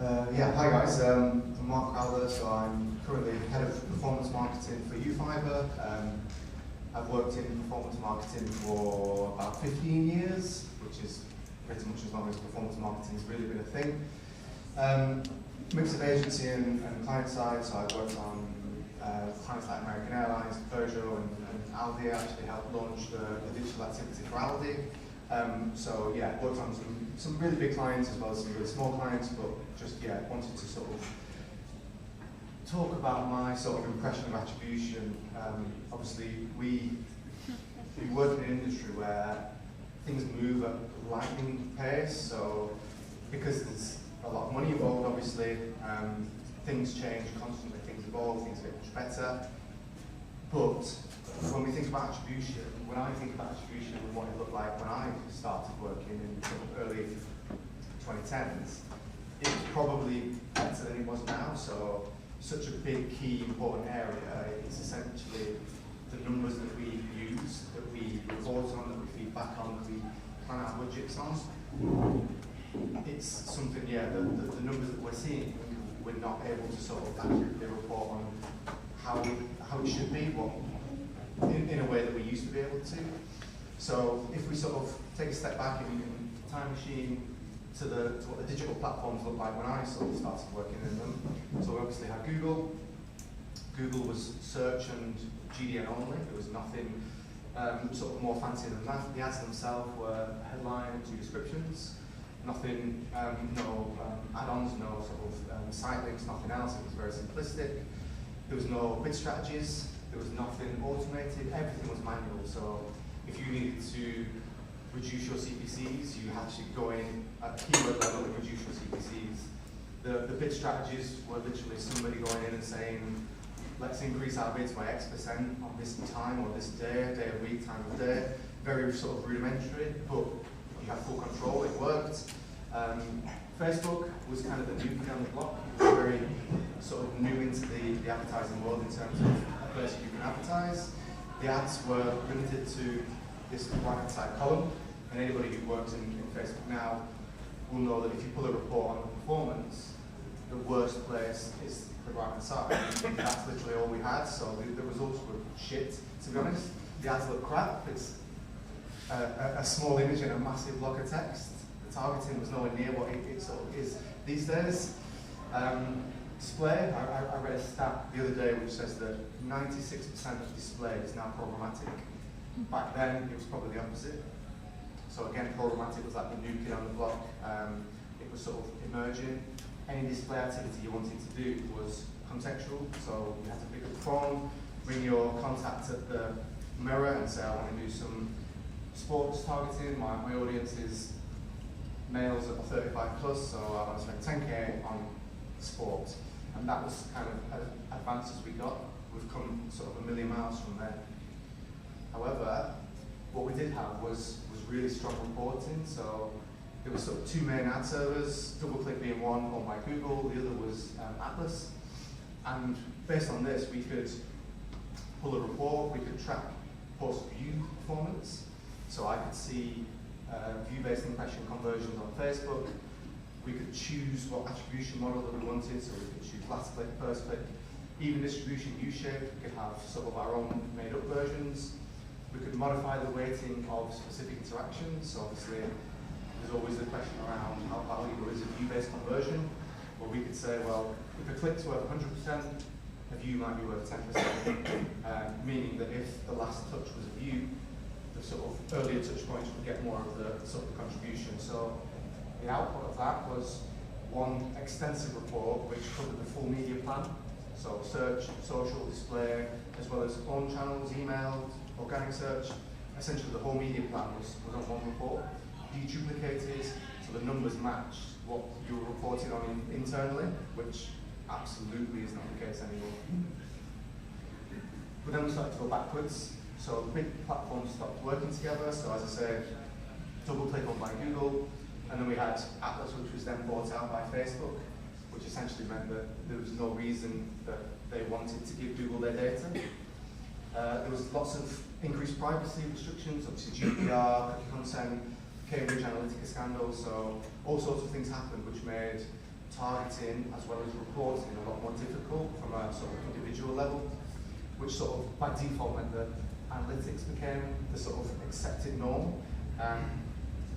Hi guys, I'm Marc Crowther, so I'm currently Head of Performance Marketing for YouFibre. I've worked in performance marketing for about 15 years, which is pretty much as long as performance marketing has really been a thing. Mix of agency and client side, so I've worked on clients like American Airlines, and Aldi. I actually helped launch the digital activity for Aldi. Worked on some really big clients as well as some really small clients, but wanted to sort of talk about my sort of impression of attribution. Obviously, we work in an industry where things move at lightning pace, so because there's a lot of money involved, obviously, things change constantly, things evolve, things get much better. But when we think about attribution, when I think about attribution and what it looked like when I started working in the early 2010s, it's probably better than it was now. So such a big, key, important area is essentially the numbers that we use, that we report on, that we feed back on, that we plan our budgets on. It's something, the numbers that we're seeing, we're not able to sort of accurately report on how it should be, in a way that we used to be able to. So if we sort of take a step back in the time machine to what the digital platforms looked like when I sort of started working in them. So we obviously had Google. Google was search and GDN only. There was nothing sort of more fancy than that. The ads themselves were a headline and 2 descriptions. Nothing, no add-ons, no sort of site links, nothing else. It was very simplistic. There was no bid strategies. There was nothing automated. Everything was manual. So if you needed to reduce your CPCs, you had to go in at keyword level and reduce your CPCs. The bid strategies were literally somebody going in and saying, let's increase our bids by X% on this time or this day of week, time of day. Very sort of rudimentary, but you had full control, it worked. Facebook was kind of the new kid on the block. It was very sort of new into the advertising world in terms of a place you can advertise. The ads were limited to this right-hand side column, and anybody who works in Facebook now will know that if you pull a report on the performance, the worst place is the right-hand side. That's literally all we had, so the results were shit, to be honest. The ads look crap. It's a small image and a massive block of text. The targeting was nowhere near what it sort of is these days. Display, I read a stat the other day which says that 96% of display is now programmatic. Back then, it was probably the opposite. So again, programmatic was like the new kid on the block. It was sort of emerging. Any display activity you wanted to do was contextual. So you had to pick up the phone, ring your contact at the mirror and say, I want to do some sports targeting. My audience is males at 35 plus, so I want to spend 10K on sport. And that was kind of as advanced as we got. We've come sort of a million miles from there. However, what we did have was really strong reporting. So there was sort of 2 main ad servers, DoubleClick being one owned by Google, the other was Atlas. And based on this, we could pull a report, we could track post-view performance. So I could see view-based impression conversions on Facebook. We could choose what attribution model that we wanted, so we could choose last click, first click, even distribution U-shape. We could have sort of our own made-up versions. We could modify the weighting of specific interactions. So obviously, there's always the question around how valuable is a view-based conversion. Well, we could say, well, if a click's worth 100%, a view might be worth 10%, meaning that if the last touch was a view, the sort of earlier touch points would get more of the sort of contribution. So the output of that was one extensive report which covered the full media plan. So search, social, display, as well as own channels, email, organic search. Essentially the whole media plan was on one report. Deduplicated, so the numbers matched what you were reporting on internally, which absolutely is not the case anymore. But then we started to go backwards. So the big platforms stopped working together. So as I say, DoubleClick owned by Google, and then we had Atlas, which was then bought out by Facebook, which essentially meant that there was no reason that they wanted to give Google their data. There was lots of increased privacy restrictions, obviously GDPR, cookie consent, Cambridge Analytica scandal, so all sorts of things happened which made targeting as well as reporting a lot more difficult from a sort of individual level, which sort of by default meant that analytics became the sort of accepted norm.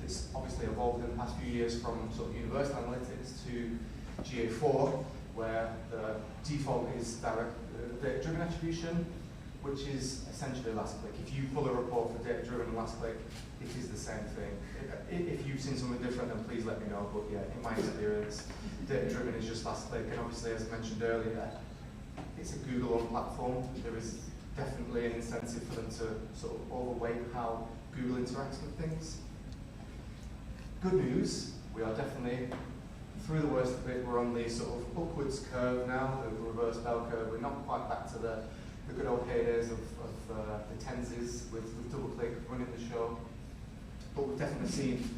It's obviously evolved in the past few years from sort of universal analytics to GA4, where the default is direct data-driven attribution, which is essentially last click. If you pull a report for data-driven and last click, it is the same thing. If you've seen something different, then please let me know. But yeah, in my experience, data-driven is just last click. And obviously, as I mentioned earlier, it's a Google-owned platform. There is definitely an incentive for them to sort of overweight how Google interacts with things. Good news, we are definitely through the worst of it. We're on the sort of upwards curve now, the reverse bell curve. We're not quite back to the good old heydays of the tenses with DoubleClick running the show. But we've definitely seen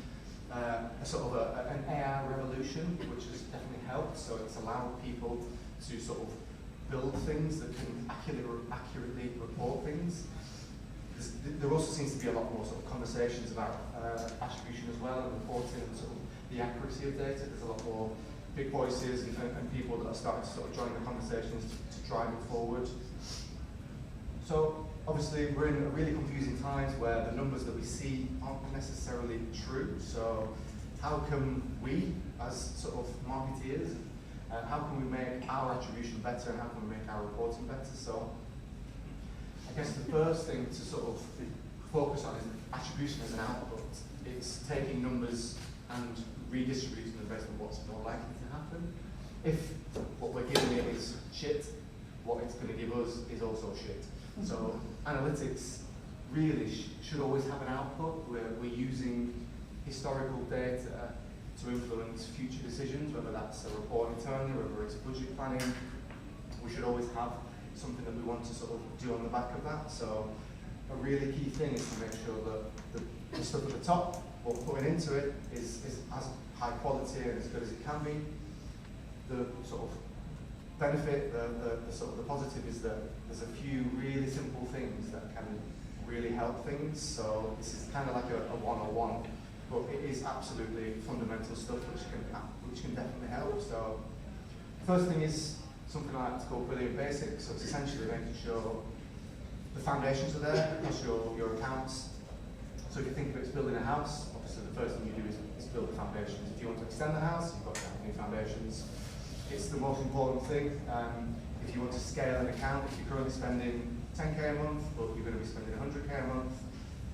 a sort of an AI revolution, which has definitely helped. So it's allowed people to sort of build things that can accurately report things. There also seems to be a lot more sort of conversations about attribution as well, and reporting and sort of the accuracy of data. There's a lot more big voices and people that are starting to sort of join the conversations to drive it forward. So obviously we're in a really confusing times where the numbers that we see aren't necessarily true. So how can we, as sort of marketeers, how can we make our attribution better and how can we make our reporting better? So I guess the first thing to sort of focus on is attribution as an output. It's taking numbers and redistributing them based on what's more likely to happen. If what we're giving it is shit, what it's going to give us is also shit. So analytics really should always have an output where we're using historical data to influence future decisions, whether that's a report internally, whether it's budget planning. We should always have something that we want to sort of do on the back of that. So a really key thing is to make sure that the stuff at the top, what we're putting into it, is as high quality and as good as it can be. The sort of benefit, the sort of the positive is that there's a few really simple things that can really help things. So this is kind of like a 101, but it is absolutely fundamental stuff which can definitely help. So first thing is something I like to call brilliant basics. So it's essentially making sure the foundations are there across your accounts. So if you think of it as building a house, obviously the first thing you do is build the foundations. If you want to extend the house, you've got to have new foundations. It's the most important thing. If you want to scale an account, if you're currently spending 10k a month, but you're going to be spending 100k a month,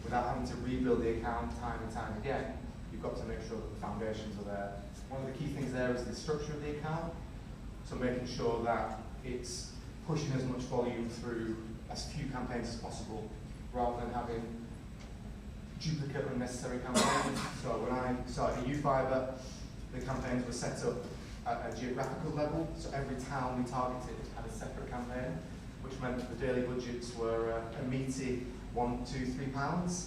without having to rebuild the account time and time again, you've got to make sure that the foundations are there. One of the key things there is the structure of the account. So making sure that it's pushing as much volume through as few campaigns as possible, rather than having duplicate unnecessary campaigns. So when I started YouFibre, the campaigns were set up at a geographical level. So every town we targeted had a separate campaign, which meant that the daily budgets were a meaty £1, £2, £3,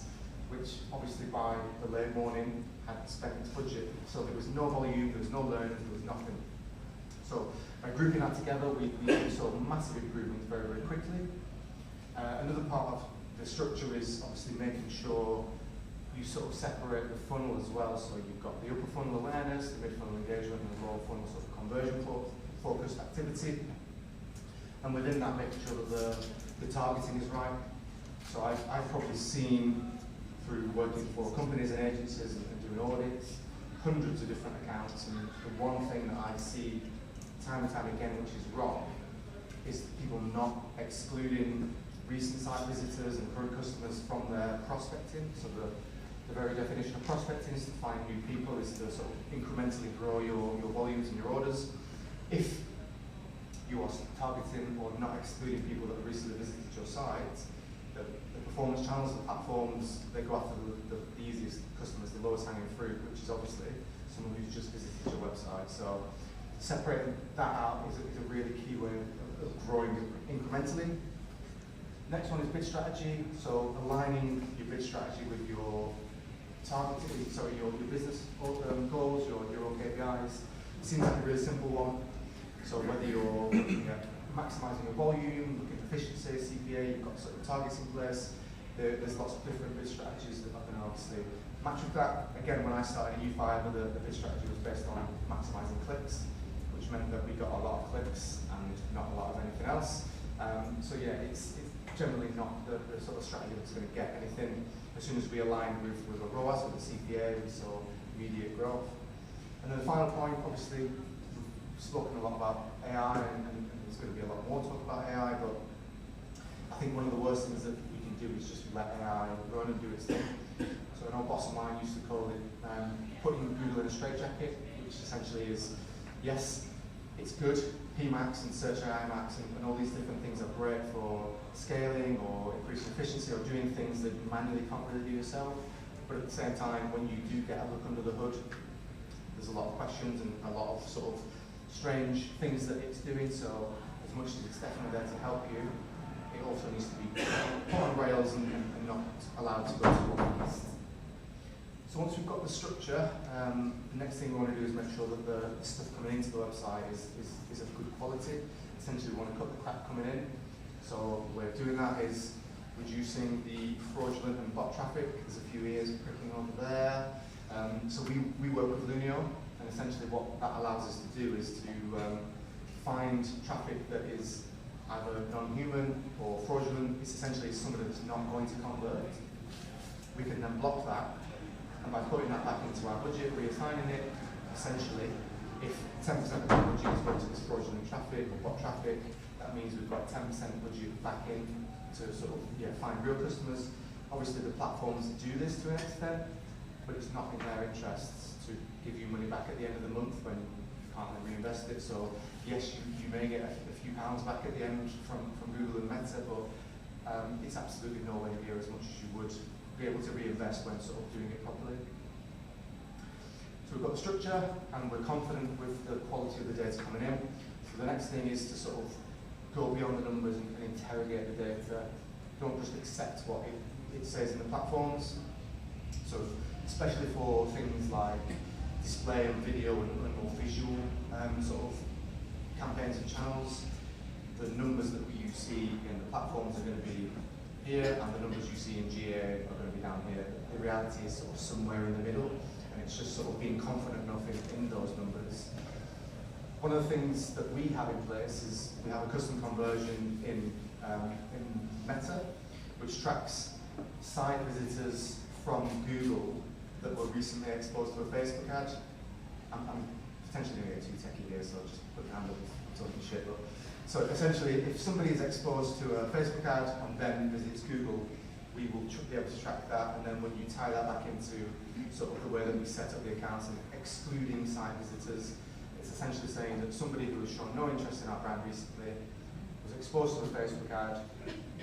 which obviously by the late morning had spent its budget. So there was no volume, there was no learning, there was nothing. So by grouping that together, we saw massive improvements very, very quickly. Another part of the structure is obviously making sure you sort of separate the funnel as well. So you've got the upper funnel awareness, the mid funnel engagement, and the lower funnel sort of conversion focused activity. And within that, making sure that the targeting is right. So I've probably seen, through working for companies and agencies and doing audits, hundreds of different accounts, and the one thing that I see time and time again, which is wrong, is people not excluding recent site visitors and current customers from their prospecting. So the very definition of prospecting is to find new people, is to sort of incrementally grow your volumes and your orders. If you are targeting or not excluding people that have recently visited your site, the performance channels, the platforms, they go after the easiest customers, the lowest hanging fruit, which is obviously someone who's just visited your website. So separating that out is a really key way of growing incrementally. Next one is bid strategy. So aligning your bid strategy with your targeting, your business goals, your own KPIs. It seems like a really simple one. So whether you're looking at maximising your volume, looking at efficiency, CPA, you've got sort of targets in place. There's lots of different bid strategies that are going to obviously match with that. Again, when I started YouFibre, the bid strategy was based on maximising clicks. which meant that we got a lot of clicks and not a lot of anything else. So yeah, it's generally not the sort of strategy that's going to get anything. As soon as we aligned with a ROAS, with a CPA, we saw immediate growth. And then the final point, obviously, we've spoken a lot about AI, and there's going to be a lot more talk about AI, but I think one of the worst things that we can do is just let AI run and do its thing. So an old boss of mine used to call it putting Google in a straitjacket, which essentially is, yes, it's good, PMax and Search AI Max and all these different things are great for scaling or increasing efficiency or doing things that you manually can't really do yourself. But at the same time, when you do get a look under the hood, there's a lot of questions and a lot of sort of strange things that it's doing. So as much as it's definitely there to help you, it also needs to be put on rails and not allowed to go to one piece. So once we've got the structure, the next thing we want to do is make sure that the stuff coming into the website is of good quality. Essentially, we want to cut the crap coming in. So the way of doing that is reducing the fraudulent and bot traffic. There's a few ears pricking over there. So we work with Lunio, and essentially what that allows us to do is to find traffic that is either non-human or fraudulent. It's essentially somebody that's not going to convert. We can then block that. And by putting that back into our budget, reassigning it, essentially, if 10% of the budget is going to this fraudulent traffic or bot traffic, that means we've got 10% budget back in to sort of find real customers. Obviously, the platforms do this to an extent, but it's not in their interests to give you money back at the end of the month when you can't then reinvest it. So yes, you may get a few pounds back at the end from Google and Meta, but it's absolutely nowhere near as much as you would be able to reinvest when sort of doing it properly. So we've got the structure and we're confident with the quality of the data coming in. So the next thing is to sort of go beyond the numbers and interrogate the data. Don't just accept what it says in the platforms. So especially for things like display and video and more visual sort of campaigns and channels, the numbers that you see in the platforms are going to be here, and the numbers you see in GA are going to be down here. The reality is sort of somewhere in the middle, and it's just sort of being confident enough in those numbers. One of the things that we have in place is we have a custom conversion in Meta, which tracks site visitors from Google that were recently exposed to a Facebook ad. I'm potentially going to get too techie here, so I'll just put your hand up and talking shit. But so essentially, if somebody is exposed to a Facebook ad and then visits Google, we will be able to track that, and then when you tie that back into sort of the way that we set up the accounts and excluding site visitors, it's essentially saying that somebody who has shown no interest in our brand recently was exposed to a Facebook ad,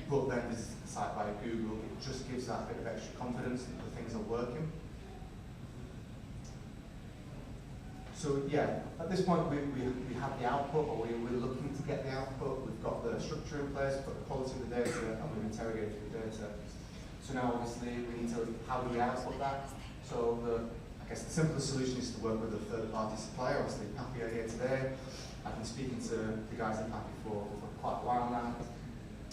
but then visited the site via Google. It just gives that bit of extra confidence that the things are working. So yeah, at this point we have the output, or we're looking to get the output. We've got the structure in place, we've got the quality of the data, and we've interrogated the data. So now obviously we need to, how do we output that? So I guess the simplest solution is to work with a third-party supplier. Obviously Pappy are here today. I've been speaking to the guys at Pappy for quite a while now.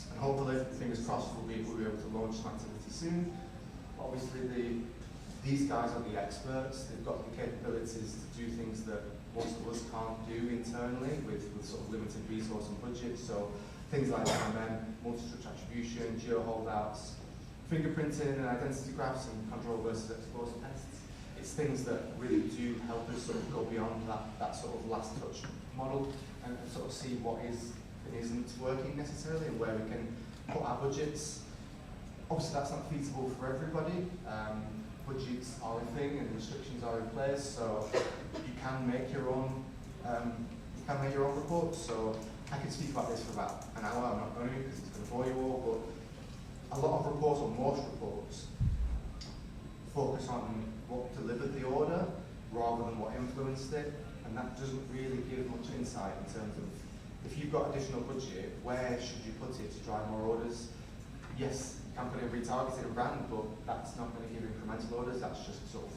And hopefully, fingers crossed, we'll be able to launch some activity soon. But obviously these guys are the experts. They've got the capabilities to do things that most of us can't do internally with sort of limited resource and budget. So things like MMM, multi-touch attribution, geo holdouts, fingerprinting and identity graphs, and control versus exposure tests. It's things that really do help us sort of go beyond that sort of last touch model and sort of see what is and isn't working necessarily and where we can put our budgets. Obviously that's not feasible for everybody. Budgets are a thing and restrictions are in place, so you can make your own reports. So I could speak about this for about an hour. I'm not going to because it's going to bore you all, but a lot of reports, or most reports, focus on what delivered the order rather than what influenced it, and that doesn't really give much insight in terms of if you've got additional budget, where should you put it to drive more orders? Yes, company retargeted a brand, but that's not going to give incremental orders. That's just sort of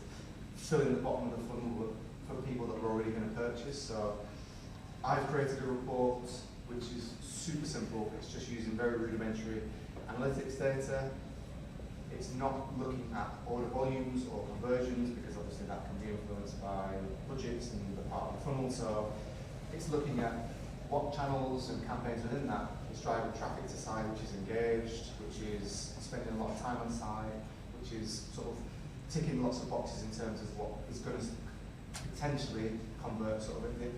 filling the bottom of the funnel for people that are already going to purchase. So I've created a report which is super simple. It's just using very rudimentary analytics data. It's not looking at order volumes or conversions because obviously that can be influenced by budgets and the part of the funnel. So it's looking at what channels and campaigns within that is driving traffic to site, which is engaged, which is spending a lot of time on site, which is sort of ticking lots of boxes in terms of what is going to potentially convert sort of a bit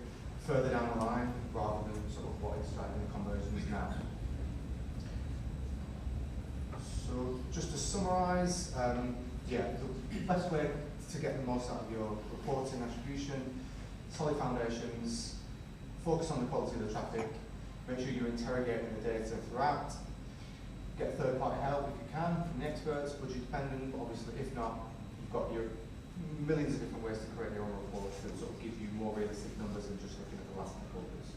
further down the line, rather than sort of what is driving the conversions now. So just to summarise, yeah, the best way to get the most out of your reporting attribution, solid foundations, focus on the quality of the traffic, make sure you're interrogating the data throughout, get third-party help if you can from the experts, budget dependent, but obviously if not, you've got your millions of different ways to create your own reports that sort of give you more realistic numbers than just looking at the last quarters.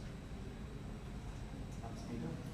That's me done.